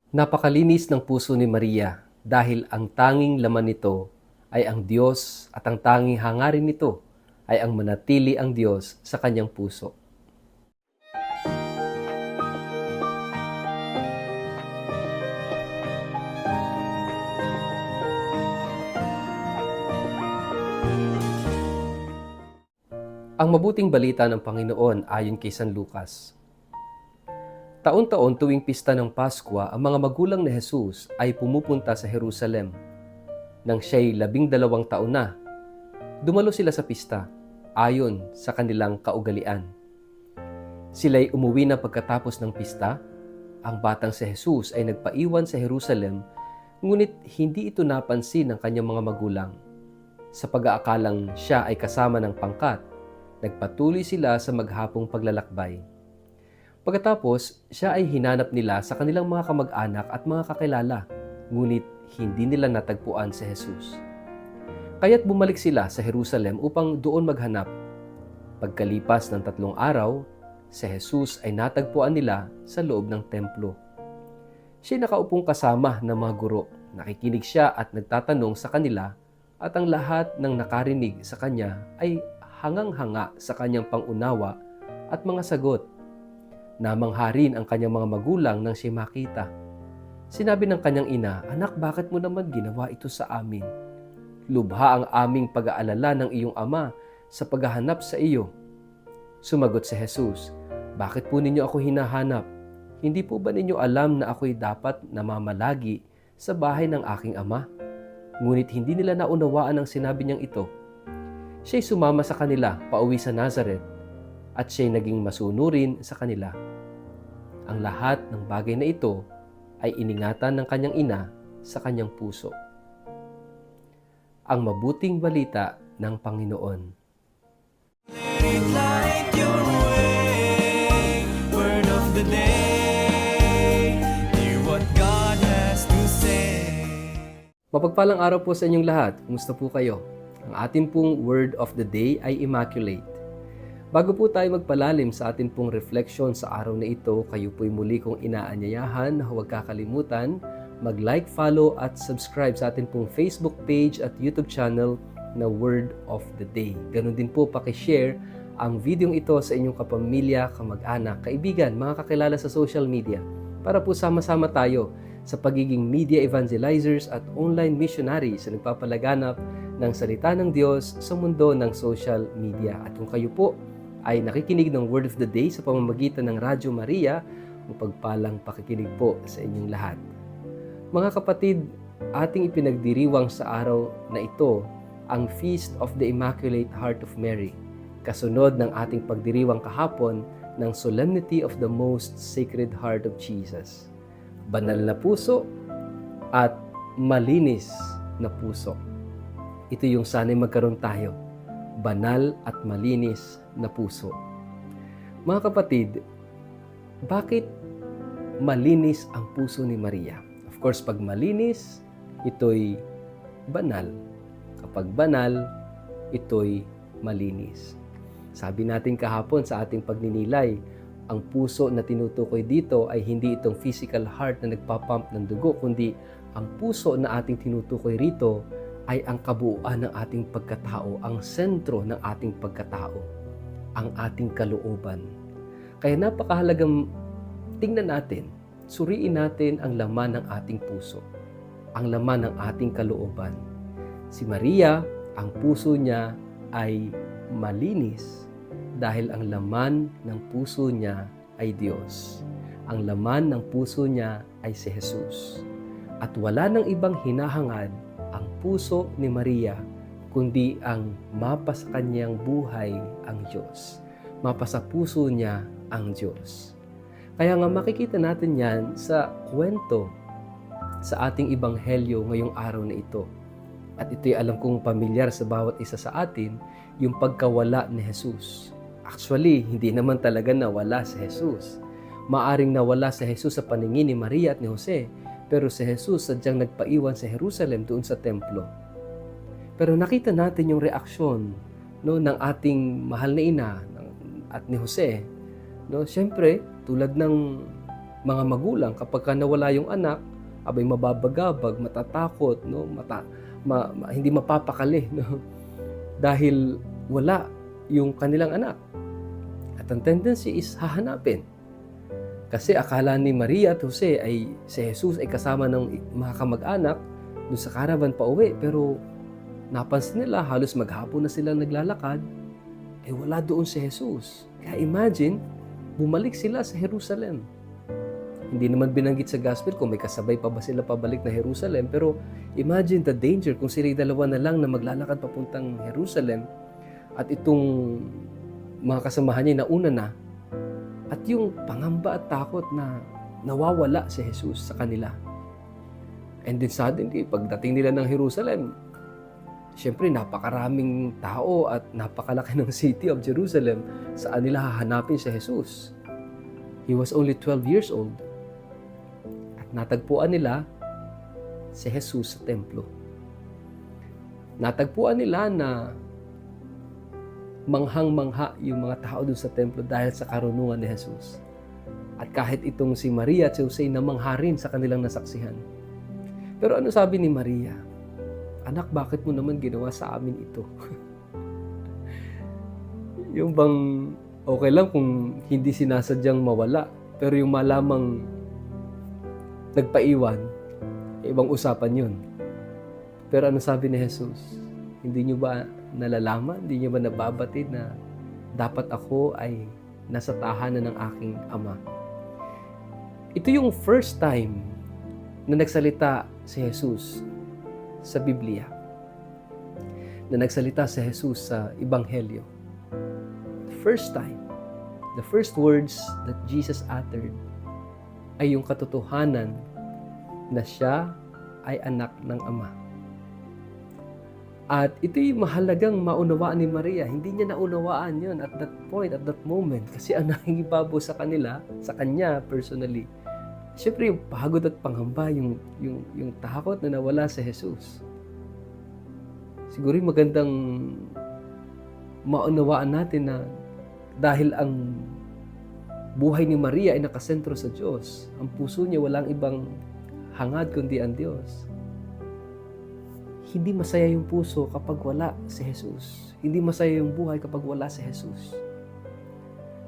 Napakalinis ng puso ni Maria dahil ang tanging laman nito ay ang Diyos at ang tanging hangarin nito ay ang manatili ang Diyos sa kanyang puso. Ang mabuting balita ng Panginoon ayon kay San Lucas. Taon-taon tuwing pista ng Paskwa, ang mga magulang ni Jesus ay pumupunta sa Jerusalem. Nang siya'y 12 taon na, dumalo sila sa pista ayon sa kanilang kaugalian. Sila'y umuwi na pagkatapos ng pista. Ang batang si Jesus ay nagpaiwan sa Jerusalem, ngunit hindi ito napansin ng kanyang mga magulang. Sa pag-aakalang siya ay kasama ng pangkat, nagpatuloy sila sa maghapong paglalakbay. Pagkatapos, siya ay hinanap nila sa kanilang mga kamag-anak at mga kakilala, ngunit hindi nila natagpuan si Jesus. Kaya't bumalik sila sa Jerusalem upang doon maghanap. Pagkalipas ng 3 araw, si Jesus ay natagpuan nila sa loob ng templo. Siya'y nakaupong kasama ng mga guro. Nakikinig siya at nagtatanong sa kanila, at ang lahat ng nakarinig sa kanya ay hangang-hanga sa kanyang pangunawa at mga sagot. Namangha rin ang kanyang mga magulang nang siya makita. Sinabi ng kanyang ina, "Anak, bakit mo naman ginawa ito sa amin? Lubha ang aming pag-aalala ng iyong ama sa paghahanap sa iyo." Sumagot si Jesus, "Bakit po ninyo ako hinahanap? Hindi po ba ninyo alam na ako'y dapat namamalagi sa bahay ng aking ama?" Ngunit hindi nila naunawaan ang sinabi niyang ito. Siya'y sumama sa kanila pauwi sa Nazareth at siya'y naging masunurin sa kanila. Ang lahat ng bagay na ito ay iningatan ng kanyang ina sa kanyang puso. Ang mabuting balita ng Panginoon. Let it light your way. Word of the day. Hear what God has to say. Mapagpalang araw po sa inyong lahat. Kumusta po kayo? Ang ating pong word of the day ay immaculate. Bago po tayo magpalalim sa ating pong reflection sa araw na ito, kayo po'y muli kong inaanyayahan na huwag kakalimutan mag-like, follow at subscribe sa ating pong Facebook page at YouTube channel na Word of the Day. Ganon din po pakishare ang videong ito sa inyong kapamilya, kamag-anak, kaibigan, mga kakilala sa social media para po sama-sama tayo sa pagiging media evangelizers at online missionaries na nagpapalaganap ng salita ng Diyos sa mundo ng social media. At kung kayo po ay nakikinig ng Word of the Day sa pamamagitan ng Radyo Maria, mapagpalang pakikinig po sa inyong lahat. Mga kapatid, ating ipinagdiriwang sa araw na ito ang Feast of the Immaculate Heart of Mary, kasunod ng ating pagdiriwang kahapon ng Solemnity of the Most Sacred Heart of Jesus. Banal na puso at malinis na puso. Ito yung sana'y magkaroon tayo, banal at malinis na puso. Mga kapatid, bakit malinis ang puso ni Maria? Of course, pag malinis, ito'y banal. Kapag banal, ito'y malinis. Sabi natin kahapon sa ating pagninilay, ang puso na tinutukoy dito ay hindi itong physical heart na nagpapump ng dugo, kundi ang puso na ating tinutukoy rito ay ang kabuuan ng ating pagkatao, ang sentro ng ating pagkatao, ang ating kalooban. Kaya napakahalagang tingnan natin, suriin natin ang laman ng ating puso, ang laman ng ating kalooban. Si Maria, ang puso niya ay malinis dahil ang laman ng puso niya ay Diyos. Ang laman ng puso niya ay si Jesus. At wala nang ibang hinahangad ang puso ni Maria kundi ang mapa sa kanyang buhay ang Diyos. Mapa sa puso niya ang Diyos. Kaya nga makikita natin yan sa kwento sa ating ebanghelyo ngayong araw na ito. At ito'y alam kong pamilyar sa bawat isa sa atin, yung pagkawala ni Jesus. Actually, hindi naman talaga nawala si Jesus. Maaring nawala si Jesus sa paningin ni Maria at ni Jose, pero si Jesus sadyang nagpaiwan sa Jerusalem doon sa templo. Pero nakita natin yung reaksyon ng ating mahal na ina at ni Jose. Siyempre, tulad ng mga magulang, kapag ka nawala yung anak, abay mababagabag, matatakot, no? Hindi mapapakali, no? Dahil wala yung kanilang anak. At ang tendency is hahanapin. Kasi akala ni Maria at Jose ay si Jesus ay kasama ng mga kamag-anak doon sa caravan pa uwi. Pero napansin nila, halos maghapon na silang naglalakad, eh wala doon si Jesus. Kaya imagine, bumalik sila sa Jerusalem. Hindi naman binanggit sa gospel kung may kasabay pa ba sila pabalik na Jerusalem. Pero imagine the danger kung sila dalawa na lang na maglalakad papuntang Jerusalem at itong mga kasamahan niya nauna na, at yung pangamba at takot na nawawala si Jesus sa kanila. And then suddenly, pagdating nila ng Jerusalem, siyempre napakaraming tao at napakalaki ng city of Jerusalem. Saan nila hahanapin si Jesus? He was only 12 years old. At natagpuan nila si Jesus sa templo. Natagpuan nila na manghang-mangha yung mga tao doon sa templo dahil sa karunungan ni Jesus. At kahit itong si Maria at si Jose na mangharin sa kanilang nasaksihan. Pero ano sabi ni Maria? Anak, bakit mo naman ginawa sa amin ito? Yung bang okay lang kung hindi sinasadyang mawala, pero yung malamang nagpaiwan, ibang usapan yun. Pero ano sabi ni Jesus? Hindi nyo ba nalalaman? Hindi nyo ba nababatid na dapat ako ay nasa tahanan ng aking ama? Ito yung first time na nagsalita si Jesus sa Biblia. Na nagsalita si Jesus sa Ebanghelyo. First time. The first words that Jesus uttered ay yung katotohanan na siya ay anak ng Ama. At ito'y mahalagang maunawaan ni Maria. Hindi niya naunawaan yon at that point, at that moment. Kasi ang nangingibabaw sa kanila, sa kanya personally, siyempre yung pagod at panghamba, yung takot na nawala si Jesus. Siguro magandang maunawaan natin na dahil ang buhay ni Maria ay nakasentro sa Diyos, ang puso niya walang ibang hangad kundi ang Diyos. Hindi masaya yung puso kapag wala si Jesus. Hindi masaya yung buhay kapag wala si Jesus.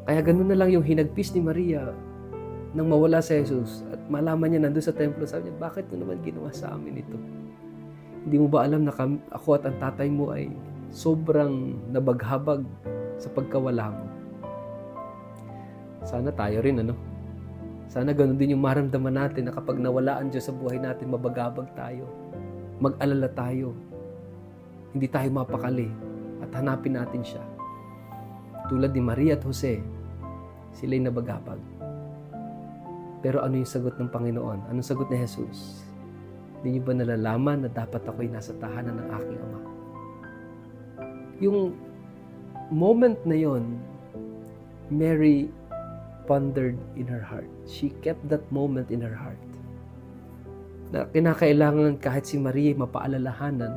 Kaya ganun na lang yung hinagpis ni Maria nang mawala si Jesus at malaman niya nandun sa templo. Sabi niya, bakit mo naman ginawa sa amin ito? Hindi mo ba alam na ako at ang tatay mo ay sobrang nabaghabag sa pagkawala mo? Sana tayo rin, ano? Sana ganun din yung maramdaman natin na kapag nawala ang Diyos sa buhay natin, mabagabag tayo. Mag-alala tayo. Hindi tayo mapakali at hanapin natin siya. Tulad ni Maria at Jose, sila'y nabagabag. Pero ano yung sagot ng Panginoon? Anong sagot ni Jesus? Hindi niyo ba nalalaman na dapat ako'y nasa tahanan ng aking Ama? Yung moment na yon, Mary pondered in her heart. She kept that moment in her heart. Na kinakailangan kahit si Maria mapaalalahanan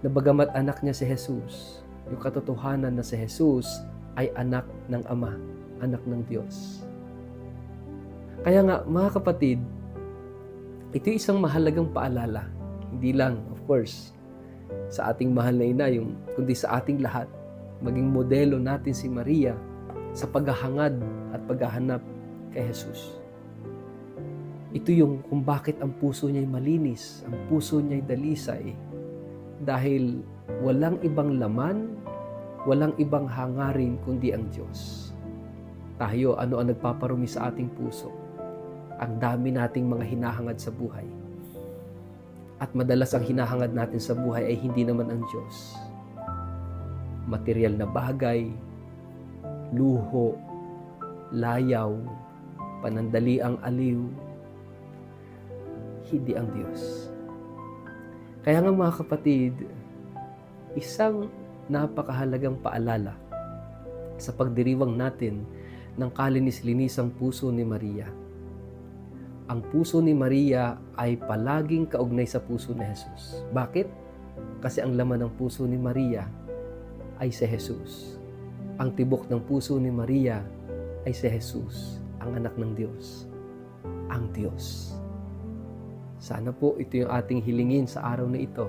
na bagamat anak niya si Jesus, yung katotohanan na si Jesus ay anak ng Ama, anak ng Diyos. Kaya nga, mga kapatid, ito isang mahalagang paalala. Hindi lang, of course, sa ating mahal na ina, kundi sa ating lahat. Maging modelo natin si Maria sa paghahangad at paghahanap kay Jesus. Ito yung kung bakit ang puso niya'y malinis, ang puso niya'y dalisay. Dahil walang ibang laman, walang ibang hangarin kundi ang Diyos. Tayo, ano ang nagpaparumi sa ating puso? Ang dami nating mga hinahangad sa buhay. At madalas ang hinahangad natin sa buhay ay hindi naman ang Diyos. Material na bagay, luho, layaw, panandaliang aliw, hindi ang Diyos. Kaya nga mga kapatid, isang napakahalagang paalala sa pagdiriwang natin ng kalinis-linisang puso ni Maria. Ang puso ni Maria ay palaging kaugnay sa puso ni Jesus. Bakit? Kasi ang laman ng puso ni Maria ay si Jesus. Ang tibok ng puso ni Maria ay si Jesus, ang anak ng Diyos. ang Diyos. Sana po ito yung ating hilingin sa araw na ito.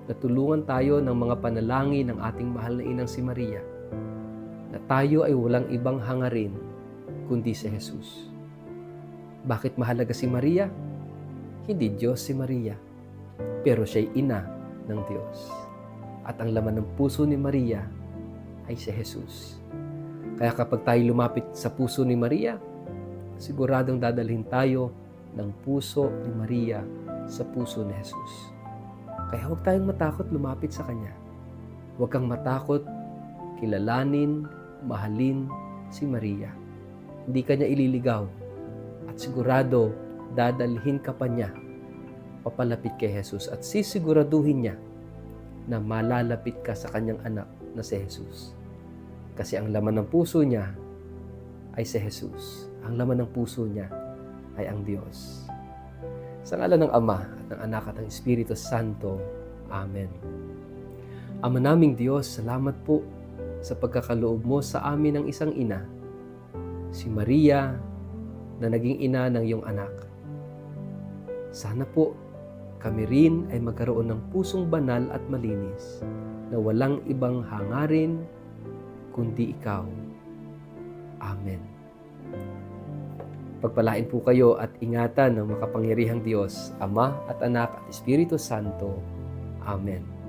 Natulungan tayo ng mga panalangin ng ating mahal na inang si Maria, na tayo ay walang ibang hangarin kundi si Jesus. Bakit mahalaga si Maria? Hindi Diyos si Maria, pero siya'y ina ng Diyos. At ang laman ng puso ni Maria ay si Jesus. Kaya kapag tayo lumapit sa puso ni Maria, siguradong dadalhin tayo ng puso ni Maria sa puso ni Jesus. Kaya huwag tayong matakot lumapit sa Kanya. Huwag kang matakot kilalanin, mahalin si Maria. Hindi ka niya ililigaw. At sigurado, dadalhin ka pa niya papalapit kay Jesus at sisiguraduhin niya na malalapit ka sa kanyang anak na si Jesus. Kasi ang laman ng puso niya ay si Jesus. Ang laman ng puso niya ay ang Diyos. Sa ngalan ng Ama at ng Anak at ng Espiritu Santo. Amen. Ama naming Diyos, salamat po sa pagkakaloob mo sa amin ng isang ina, si Maria, na naging ina ng iyong anak. Sana po kami rin ay magkaroon ng pusong banal at malinis na walang ibang hangarin kundi ikaw. Amen. Pagpalain po kayo at ingatan ng makapangyarihang Diyos, Ama at Anak at Espiritu Santo. Amen.